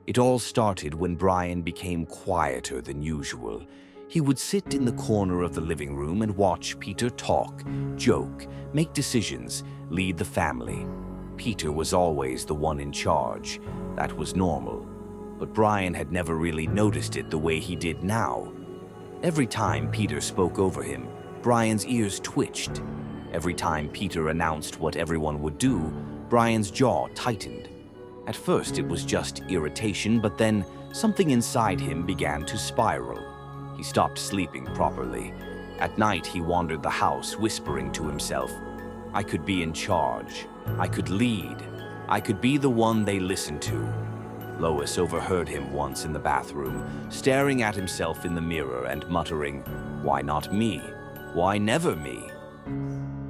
It all started when Brian became quieter than usual. He would sit in the corner of the living room and watch Peter talk, joke, make decisions, lead the family. Peter was always the one in charge. That was normal. But Brian had never really noticed it the way he did now. Every time Peter spoke over him, Brian's ears twitched. Every time Peter announced what everyone would do, Brian's jaw tightened. At first it was just irritation, but then something inside him began to spiral. He stopped sleeping properly. At night he wandered the house, whispering to himself, "I could be in charge. I could lead. I could be the one they listen to." Lois overheard him once in the bathroom, staring at himself in the mirror and muttering, "Why not me? Why never me?"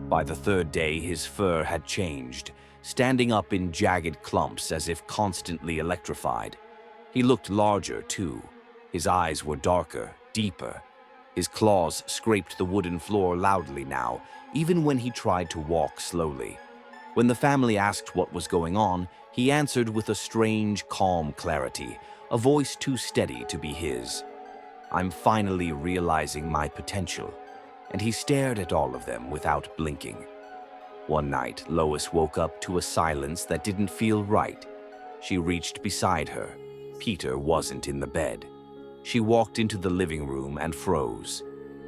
By the third day, his fur had changed, standing up in jagged clumps as if constantly electrified. He looked larger, too. His eyes were darker, deeper. His claws scraped the wooden floor loudly now, even when he tried to walk slowly. When the family asked what was going on, he answered with a strange, calm clarity, a voice too steady to be his. "I'm finally realizing my potential." And he stared at all of them without blinking. One night, Lois woke up to a silence that didn't feel right. She reached beside her. Peter wasn't in the bed. She walked into the living room and froze.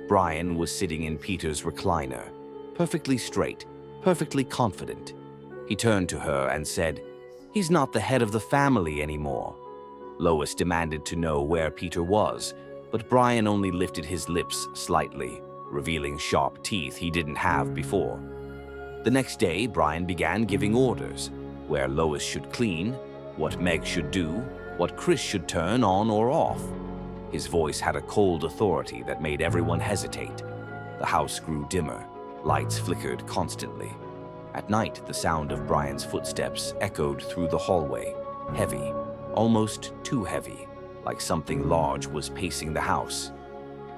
Brian was sitting in Peter's recliner, perfectly straight, perfectly confident. He turned to her and said, "He's not the head of the family anymore." Lois demanded to know where Peter was, but Brian only lifted his lips slightly, revealing sharp teeth he didn't have before. The next day, Brian began giving orders, where Lois should clean, what Meg should do, what Chris should turn on or off. His voice had a cold authority that made everyone hesitate. The house grew dimmer. Lights flickered constantly. At night, the sound of Brian's footsteps echoed through the hallway, heavy, almost too heavy, like something large was pacing the house.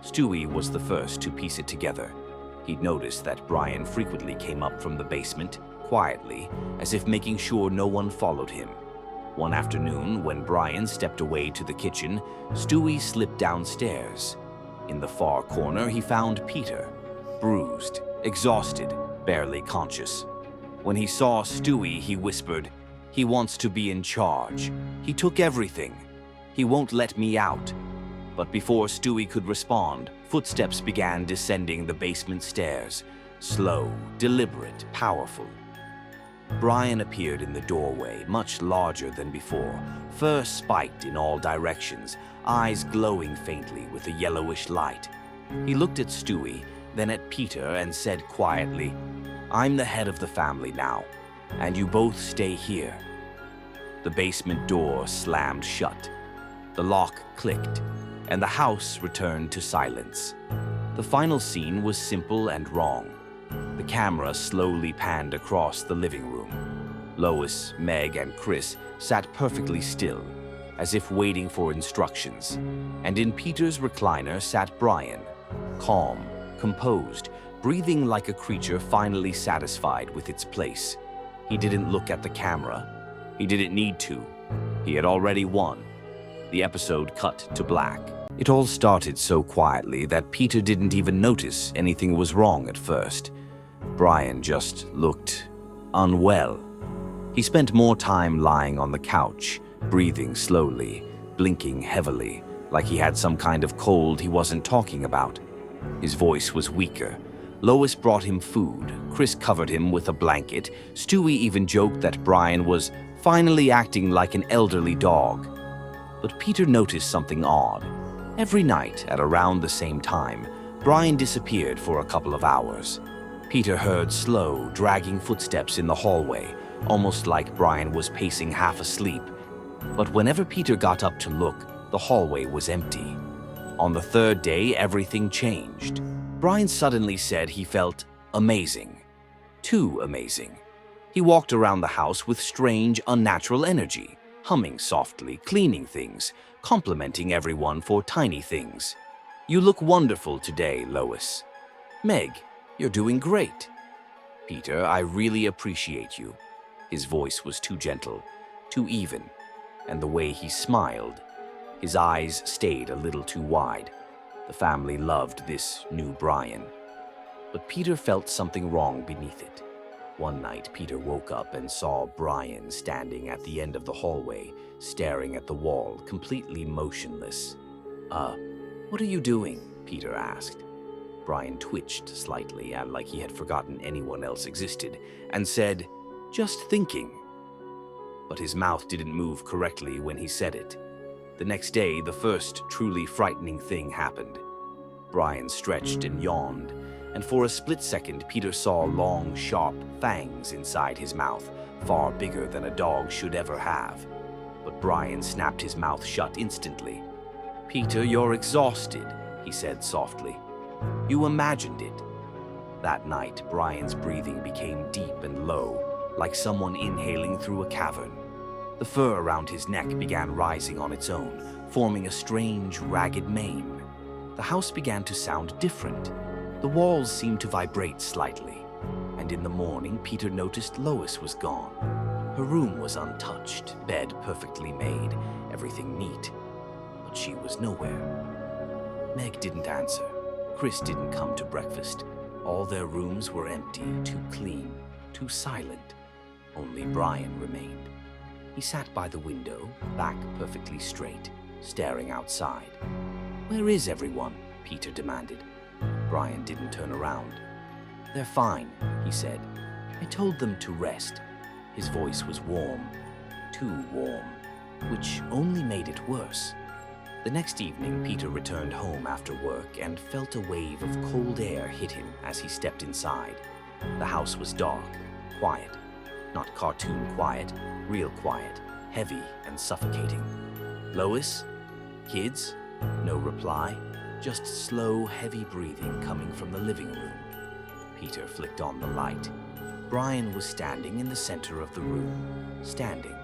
Stewie was the first to piece it together. He'd noticed that Brian frequently came up from the basement, quietly, as if making sure no one followed him. One afternoon, when Brian stepped away to the kitchen, Stewie slipped downstairs. In the far corner, he found Peter, bruised, exhausted, barely conscious. When he saw Stewie, he whispered, "He wants to be in charge. He took everything. He won't let me out." But before Stewie could respond, footsteps began descending the basement stairs, slow, deliberate, powerful. Brian appeared in the doorway, much larger than before, fur spiked in all directions, eyes glowing faintly with a yellowish light. He looked at Stewie, then at Peter and said quietly, "I'm the head of the family now, and you both stay here." The basement door slammed shut. The lock clicked, and the house returned to silence. The final scene was simple and wrong. The camera slowly panned across the living room. Lois, Meg, and Chris sat perfectly still, as if waiting for instructions. And in Peter's recliner sat Brian, calm, composed, breathing like a creature finally satisfied with its place. He didn't look at the camera. He didn't need to. He had already won. The episode cut to black. It all started so quietly that Peter didn't even notice anything was wrong at first. Brian just looked unwell. He spent more time lying on the couch, breathing slowly, blinking heavily, like he had some kind of cold he wasn't talking about. His voice was weaker. Lois brought him food. Chris covered him with a blanket. Stewie even joked that Brian was finally acting like an elderly dog. But Peter noticed something odd. Every night, at around the same time, Brian disappeared for a couple of hours. Peter heard slow, dragging footsteps in the hallway, almost like Brian was pacing half asleep. But whenever Peter got up to look, the hallway was empty. On the third day, everything changed. Brian suddenly said he felt amazing. Too amazing. He walked around the house with strange, unnatural energy, humming softly, cleaning things, complimenting everyone for tiny things. "You look wonderful today, Lois." "Meg, you're doing great." "Peter, I really appreciate you." His voice was too gentle, too even. and the way he smiled. His eyes stayed a little too wide. The family loved this new Brian. But Peter felt something wrong beneath it. One night, Peter woke up and saw Brian standing at the end of the hallway, staring at the wall, completely motionless. What are you doing?" Peter asked. Brian twitched slightly, like he had forgotten anyone else existed, and said, "Just thinking." But his mouth didn't move correctly when he said it. The next day, the first truly frightening thing happened. Brian stretched and yawned, and for a split second, Peter saw long, sharp fangs inside his mouth, far bigger than a dog should ever have. But Brian snapped his mouth shut instantly. "Peter, you're exhausted," he said softly. "You imagined it." That night, Brian's breathing became deep and low, like someone inhaling through a cavern. The fur around his neck began rising on its own, forming a strange, ragged mane. The house began to sound different. The walls seemed to vibrate slightly, and in the morning, Peter noticed Lois was gone. Her room was untouched, bed perfectly made, everything neat, but she was nowhere. Meg didn't answer. Chris didn't come to breakfast. All their rooms were empty, too clean, too silent. Only Brian remained. He sat by the window, back perfectly straight, staring outside. "Where is everyone?" Peter demanded. Brian didn't turn around. "They're fine," he said. "I told them to rest." His voice was warm, too warm, which only made it worse. The next evening, Peter returned home after work and felt a wave of cold air hit him as he stepped inside. The house was dark, quiet. Not cartoon quiet, real quiet, heavy and suffocating. "Lois? Kids?" No reply, just slow, heavy breathing coming from the living room. Peter flicked on the light. Brian was standing in the center of the room, standing,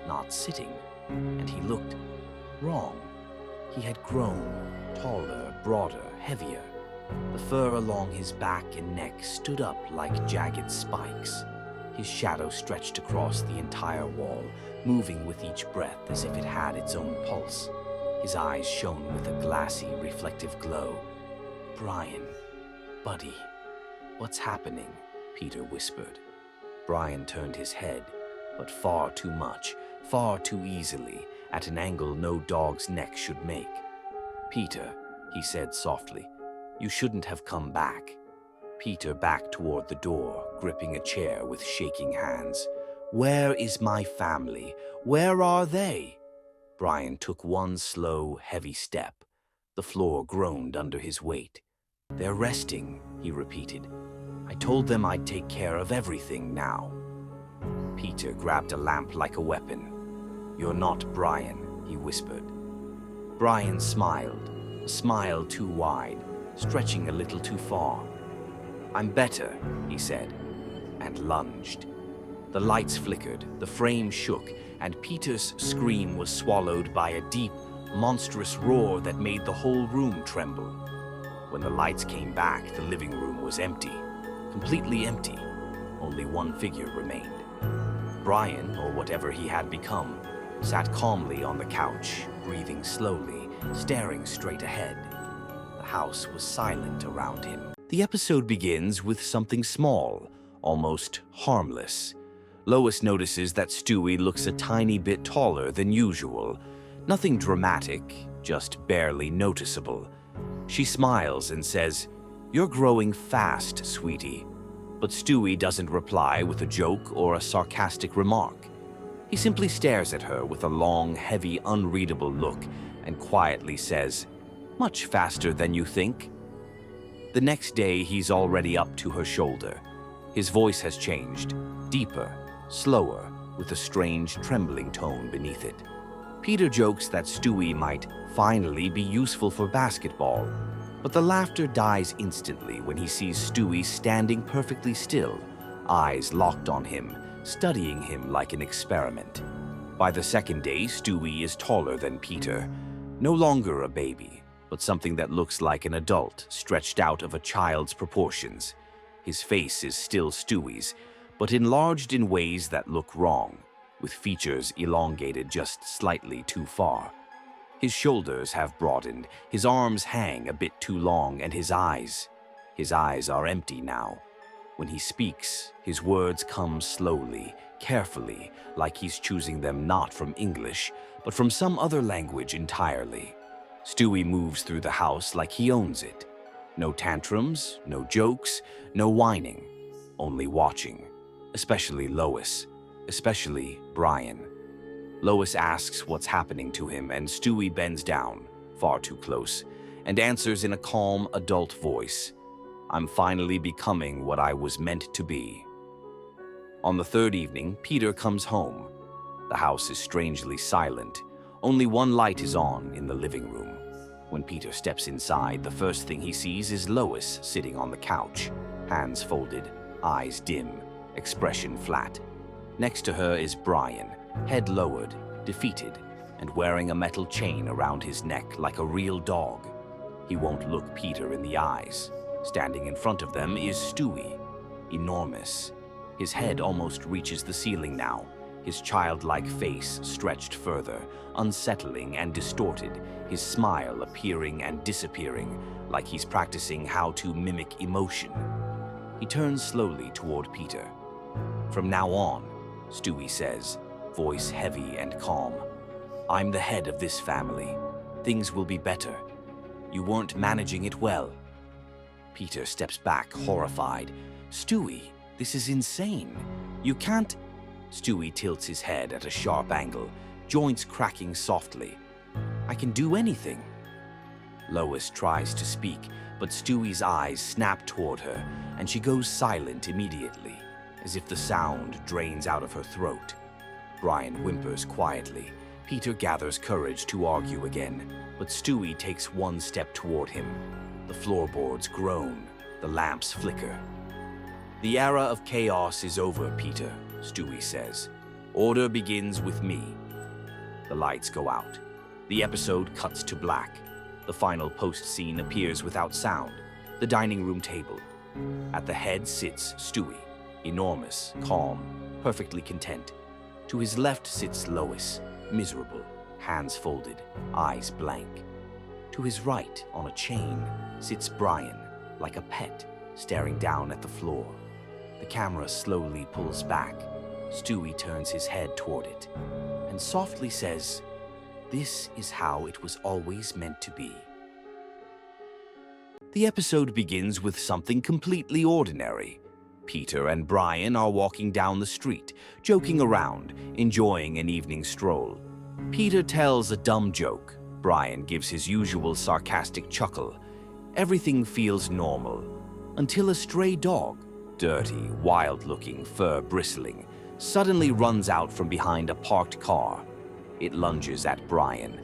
not sitting, and he looked wrong. He had grown, taller, broader, heavier. The fur along his back and neck stood up like jagged spikes. His shadow stretched across the entire wall, moving with each breath as if it had its own pulse. His eyes shone with a glassy, reflective glow. "Brian, buddy, what's happening?" Peter whispered. Brian turned his head, but far too much, far too easily, at an angle no dog's neck should make. "Peter," he said softly, "you shouldn't have come back." Peter backed toward the door, gripping a chair with shaking hands. "Where is my family? Where are they?" Brian took one slow, heavy step. The floor groaned under his weight. "They're resting," he repeated. "I told them I'd take care of everything now." Peter grabbed a lamp like a weapon. "You're not Brian," he whispered. Brian smiled, a smile too wide, stretching a little too far. "I'm better," he said, and lunged. The lights flickered, the frame shook, and Peter's scream was swallowed by a deep, monstrous roar that made the whole room tremble. When the lights came back, the living room was empty, completely empty. Only one figure remained. Brian, or whatever he had become, sat calmly on the couch, breathing slowly, staring straight ahead. The house was silent around him. The episode begins with something small, almost harmless. Lois notices that Stewie looks a tiny bit taller than usual. Nothing dramatic, just barely noticeable. She smiles and says, "You're growing fast, sweetie." But Stewie doesn't reply with a joke or a sarcastic remark. He simply stares at her with a long, heavy, unreadable look and quietly says, "Much faster than you think." The next day, he's already up to her shoulder. His voice has changed, deeper, slower, with a strange, trembling tone beneath it. Peter jokes that Stewie might finally be useful for basketball, but the laughter dies instantly when he sees Stewie standing perfectly still, eyes locked on him, studying him like an experiment. By the second day, Stewie is taller than Peter, no longer a baby, but something that looks like an adult stretched out of a child's proportions. His face is still Stewie's, but enlarged in ways that look wrong. with features elongated just slightly too far. His shoulders have broadened, his arms hang a bit too long, and his eyes are empty now. When he speaks, his words come slowly, carefully, like he's choosing them not from English, but from some other language entirely. Stewie moves through the house like he owns it. No tantrums, no jokes, no whining, only watching. Especially Lois, especially Brian. Lois asks what's happening to him, and Stewie bends down, far too close, and answers in a calm, adult voice, "I'm finally becoming what I was meant to be." On the third evening, Peter comes home. The house is strangely silent. Only one light is on in the living room. When Peter steps inside, the first thing he sees is Lois sitting on the couch, hands folded, eyes dim, expression flat. Next to her is Brian, head lowered, defeated, and wearing a metal chain around his neck like a real dog. He won't look Peter in the eyes. Standing in front of them is Stewie, enormous. His head almost reaches the ceiling now, his childlike face stretched further, unsettling and distorted, his smile appearing and disappearing, like he's practicing how to mimic emotion. He turns slowly toward Peter. "From now on," Stewie says, voice heavy and calm, "I'm the head of this family. Things will be better. You weren't managing it well." Peter steps back, horrified. "Stewie, this is insane. You can't..." Stewie tilts his head at a sharp angle, joints cracking softly. "I can do anything." Lois tries to speak, but Stewie's eyes snap toward her, and she goes silent immediately, as if the sound drains out of her throat. Brian whimpers quietly. Peter gathers courage to argue again, but Stewie takes one step toward him. The floorboards groan, the lamps flicker. "The era of chaos is over, Peter," Stewie says. "Order begins with me." The lights go out. The episode cuts to black. The final post-scene appears without sound. The dining room table. At the head sits Stewie, enormous, calm, perfectly content. To his left sits Lois, miserable, hands folded, eyes blank. To his right, on a chain, sits Brian, like a pet, staring down at the floor. The camera slowly pulls back. Stewie turns his head toward it and softly says, "This is how it was always meant to be." The episode begins with something completely ordinary. Peter and Brian are walking down the street, joking around, enjoying an evening stroll. Peter tells a dumb joke. Brian gives his usual sarcastic chuckle. Everything feels normal, until a stray dog, dirty, wild-looking, fur bristling, suddenly runs out from behind a parked car. It lunges at Brian,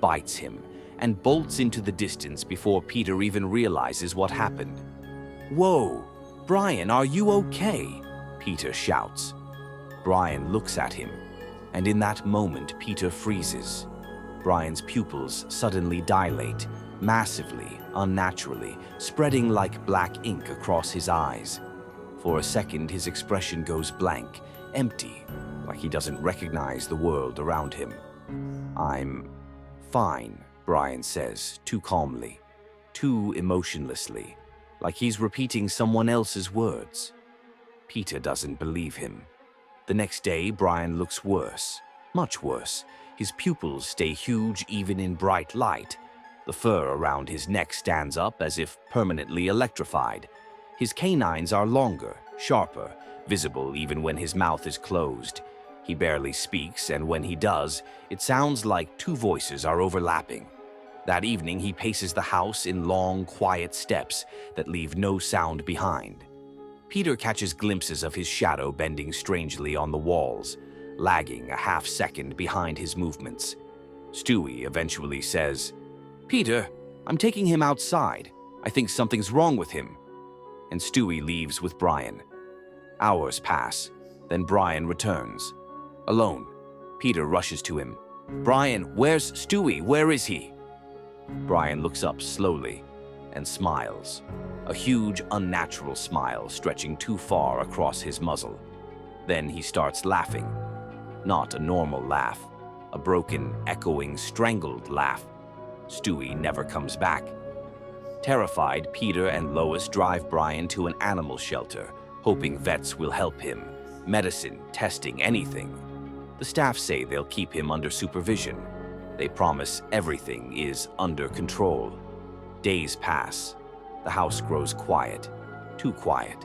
bites him, and bolts into the distance before Peter even realizes what happened. "Whoa! Brian, are you okay?" Peter shouts. Brian looks at him, and in that moment Peter freezes. Brian's pupils suddenly dilate, massively, unnaturally, spreading like black ink across his eyes. For a second, his expression goes blank, empty, like he doesn't recognize the world around him. "I'm fine," Brian says, too calmly, too emotionlessly, like he's repeating someone else's words. Peter doesn't believe him. The next day, Brian looks worse, much worse. His pupils stay huge even in bright light. The fur around his neck stands up as if permanently electrified. His canines are longer, sharper, visible even when his mouth is closed. He barely speaks, and when he does, it sounds like two voices are overlapping. That evening, he paces the house in long, quiet steps that leave no sound behind. Peter catches glimpses of his shadow bending strangely on the walls, lagging a half-second behind his movements. Stewie eventually says, "Peter, I'm taking him outside. I think something's wrong with him." And Stewie leaves with Brian. Hours pass, then Brian returns. Alone, Peter rushes to him. "Brian, where's Stewie? Where is he?" Brian looks up slowly and smiles, a huge, unnatural smile stretching too far across his muzzle. Then he starts laughing. Not a normal laugh. A broken, echoing, strangled laugh. Stewie never comes back. Terrified, Peter and Lois drive Brian to an animal shelter, hoping vets will help him. Medicine, testing, anything. The staff say they'll keep him under supervision. They promise everything is under control. Days pass. The house grows quiet. Too quiet.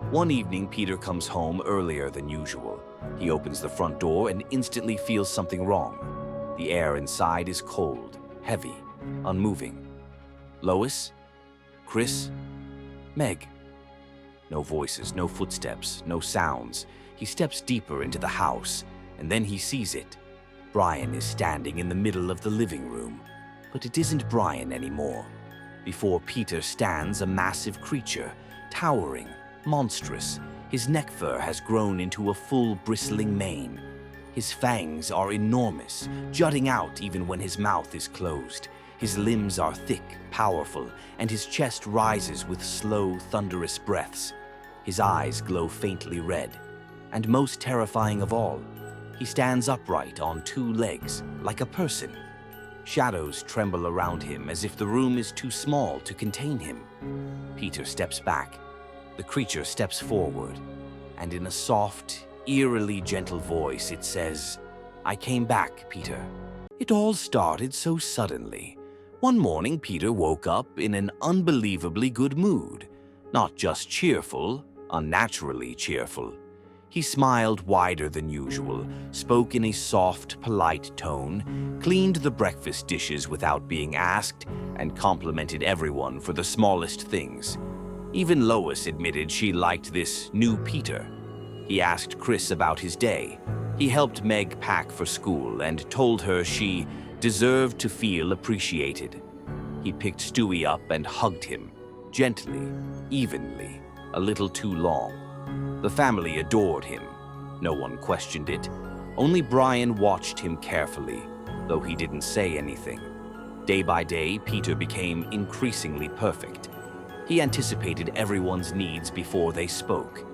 One evening, Peter comes home earlier than usual. He opens the front door and instantly feels something wrong. The air inside is cold, heavy, unmoving. Lois? Chris? Meg? No voices, no footsteps, no sounds. He steps deeper into the house, and then he sees it. Brian is standing in the middle of the living room. But it isn't Brian anymore. Before Peter stands a massive creature, towering, monstrous. His neck fur has grown into a full bristling mane. His fangs are enormous, jutting out even when his mouth is closed. His limbs are thick, powerful, and his chest rises with slow, thunderous breaths. His eyes glow faintly red. And most terrifying of all, he stands upright on two legs, like a person. Shadows tremble around him as if the room is too small to contain him. Peter steps back. The creature steps forward, and in a soft, eerily gentle voice it says, "I came back, Peter." It all started so suddenly. One morning, Peter woke up in an unbelievably good mood. Not just cheerful, unnaturally cheerful. He smiled wider than usual, spoke in a soft, polite tone, cleaned the breakfast dishes without being asked, and complimented everyone for the smallest things. Even Lois admitted she liked this new Peter. He asked Chris about his day. He helped Meg pack for school and told her she deserved to feel appreciated. He picked Stewie up and hugged him, gently, evenly, a little too long. The family adored him. No one questioned it. Only Brian watched him carefully, though he didn't say anything. Day by day, Peter became increasingly perfect. He anticipated everyone's needs before they spoke.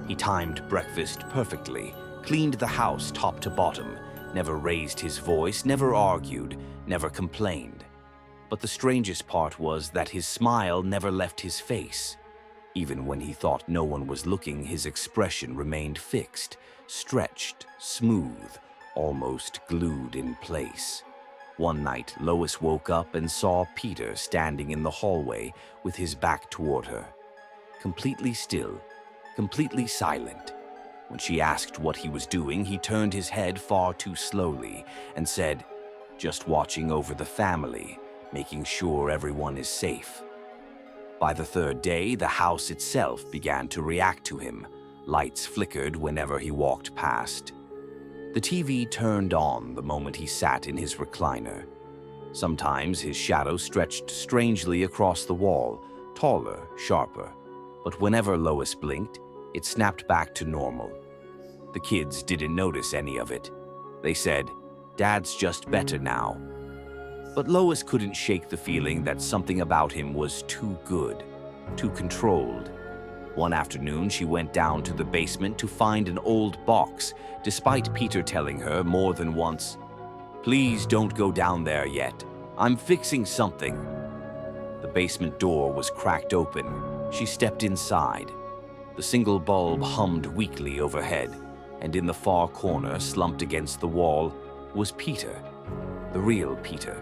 He timed breakfast perfectly, cleaned the house top to bottom, never raised his voice, never argued, never complained. But the strangest part was that his smile never left his face. Even when he thought no one was looking, his expression remained fixed, stretched, smooth, almost glued in place. One night, Lois woke up and saw Peter standing in the hallway with his back toward her. Completely still, completely silent. When she asked what he was doing, he turned his head far too slowly and said, "Just watching over the family, making sure everyone is safe." By the third day, the house itself began to react to him. Lights flickered whenever he walked past. The TV turned on the moment he sat in his recliner. Sometimes his shadow stretched strangely across the wall, taller, sharper. But whenever Lois blinked, it snapped back to normal. The kids didn't notice any of it. They said, "Dad's just better now." But Lois couldn't shake the feeling that something about him was too good, too controlled. One afternoon, she went down to the basement to find an old box, despite Peter telling her more than once, "Please don't go down there yet. I'm fixing something." The basement door was cracked open. She stepped inside. The single bulb hummed weakly overhead, and in the far corner, slumped against the wall, was Peter, the real Peter.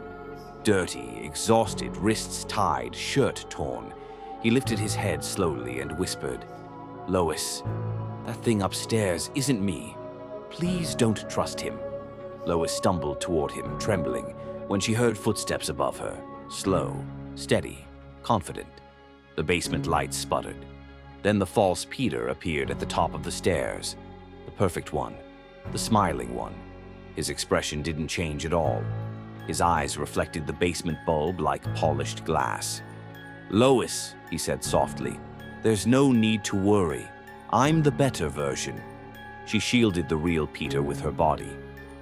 Dirty, exhausted, wrists tied, shirt torn. He lifted his head slowly and whispered, "Lois, that thing upstairs isn't me. Please don't trust him." Lois stumbled toward him, trembling, when she heard footsteps above her, slow, steady, confident. The basement lights sputtered. Then the false Peter appeared at the top of the stairs. The perfect one, the smiling one. His expression didn't change at all. His eyes reflected the basement bulb like polished glass. "Lois," he said softly, "there's no need to worry. I'm the better version." She shielded the real Peter with her body.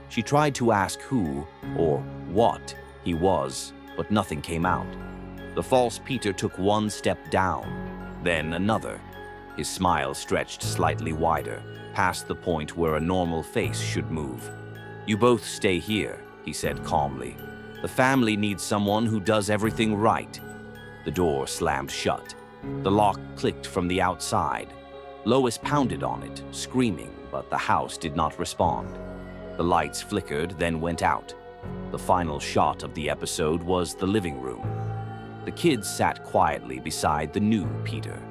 She tried to ask who, or what, he was, but nothing came out. The false Peter took one step down, then another. His smile stretched slightly wider, past the point where a normal face should move. "You both stay here," he said calmly. "The family needs someone who does everything right." The door slammed shut. The lock clicked from the outside. Lois pounded on it, screaming, but the house did not respond. The lights flickered, then went out. The final shot of the episode was the living room. The kids sat quietly beside the new Peter.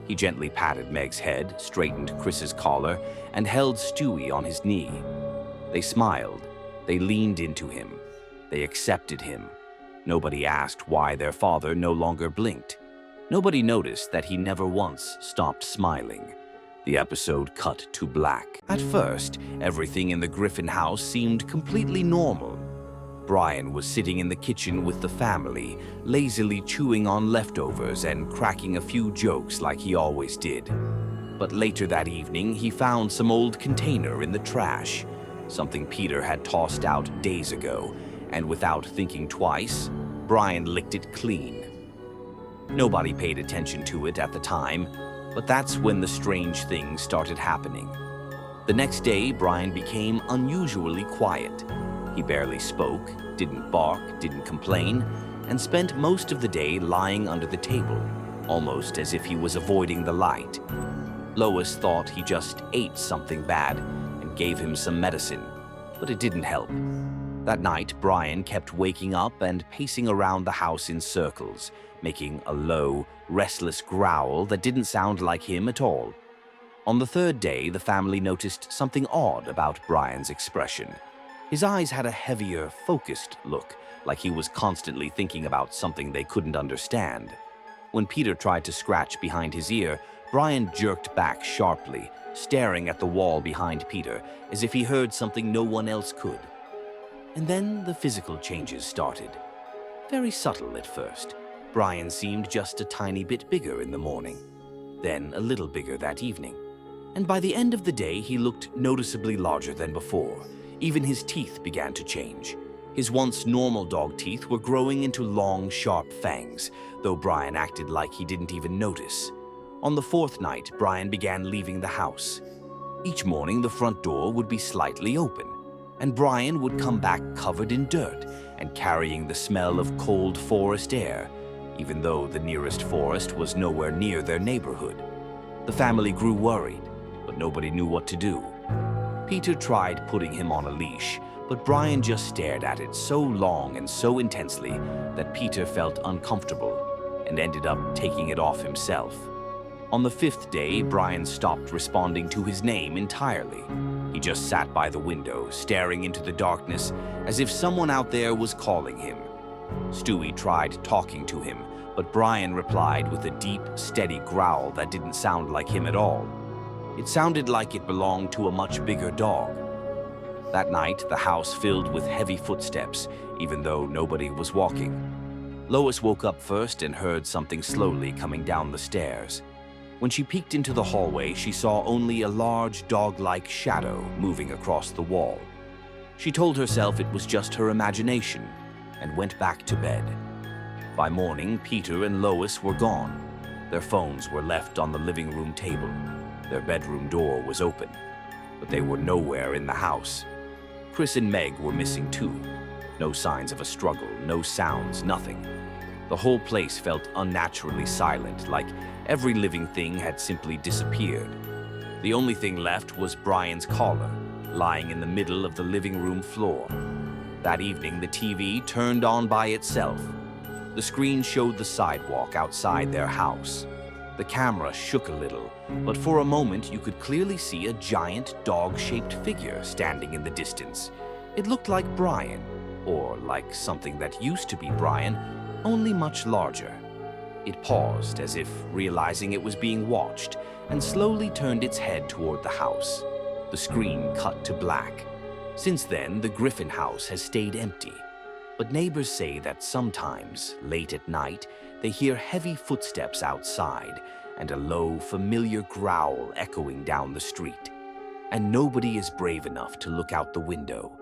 He gently patted Meg's head, straightened Chris's collar, and held Stewie on his knee. They smiled. They leaned into him. They accepted him. Nobody asked why their father no longer blinked. Nobody noticed that he never once stopped smiling. The episode cut to black. At first, everything in the Griffin house seemed completely normal. Brian was sitting in the kitchen with the family, lazily chewing on leftovers and cracking a few jokes like he always did. But later that evening, he found some old container in the trash, something Peter had tossed out days ago, and without thinking twice, Brian licked it clean. Nobody paid attention to it at the time, but that's when the strange things started happening. The next day, Brian became unusually quiet. He barely spoke, didn't bark, didn't complain, and spent most of the day lying under the table, almost as if he was avoiding the light. Lois thought he just ate something bad and gave him some medicine, but it didn't help. That night, Brian kept waking up and pacing around the house in circles, making a low, restless growl that didn't sound like him at all. On the third day, the family noticed something odd about Brian's expression. His eyes had a heavier, focused look, like he was constantly thinking about something they couldn't understand. When Peter tried to scratch behind his ear, Brian jerked back sharply, staring at the wall behind Peter, as if he heard something no one else could. And then the physical changes started. Very subtle at first. Brian seemed just a tiny bit bigger in the morning, then a little bigger that evening. And by the end of the day, he looked noticeably larger than before. Even his teeth began to change. His once normal dog teeth were growing into long, sharp fangs, though Brian acted like he didn't even notice. On the fourth night, Brian began leaving the house. Each morning, the front door would be slightly open, and Brian would come back covered in dirt and carrying the smell of cold forest air, even though the nearest forest was nowhere near their neighborhood. The family grew worried, but nobody knew what to do. Peter tried putting him on a leash, but Brian just stared at it so long and so intensely that Peter felt uncomfortable and ended up taking it off himself. On the fifth day, Brian stopped responding to his name entirely. He just sat by the window, staring into the darkness as if someone out there was calling him. Stewie tried talking to him, but Brian replied with a deep, steady growl that didn't sound like him at all. It sounded like it belonged to a much bigger dog. That night, the house filled with heavy footsteps, even though nobody was walking. Lois woke up first and heard something slowly coming down the stairs. When she peeked into the hallway, she saw only a large dog-like shadow moving across the wall. She told herself it was just her imagination and went back to bed. By morning, Peter and Lois were gone. Their phones were left on the living room table. Their bedroom door was open, but they were nowhere in the house. Chris and Meg were missing too. No signs of a struggle, no sounds, nothing. The whole place felt unnaturally silent, like every living thing had simply disappeared. The only thing left was Brian's collar, lying in the middle of the living room floor. That evening, the TV turned on by itself. The screen showed the sidewalk outside their house. The camera shook a little, but for a moment you could clearly see a giant dog-shaped figure standing in the distance. It looked like Brian, or like something that used to be Brian, only much larger. It paused as if realizing it was being watched, and slowly turned its head toward the house. The screen cut to black. Since then, the Griffin house has stayed empty. But neighbors say that sometimes, late at night, they hear heavy footsteps outside and a low, familiar growl echoing down the street. And nobody is brave enough to look out the window,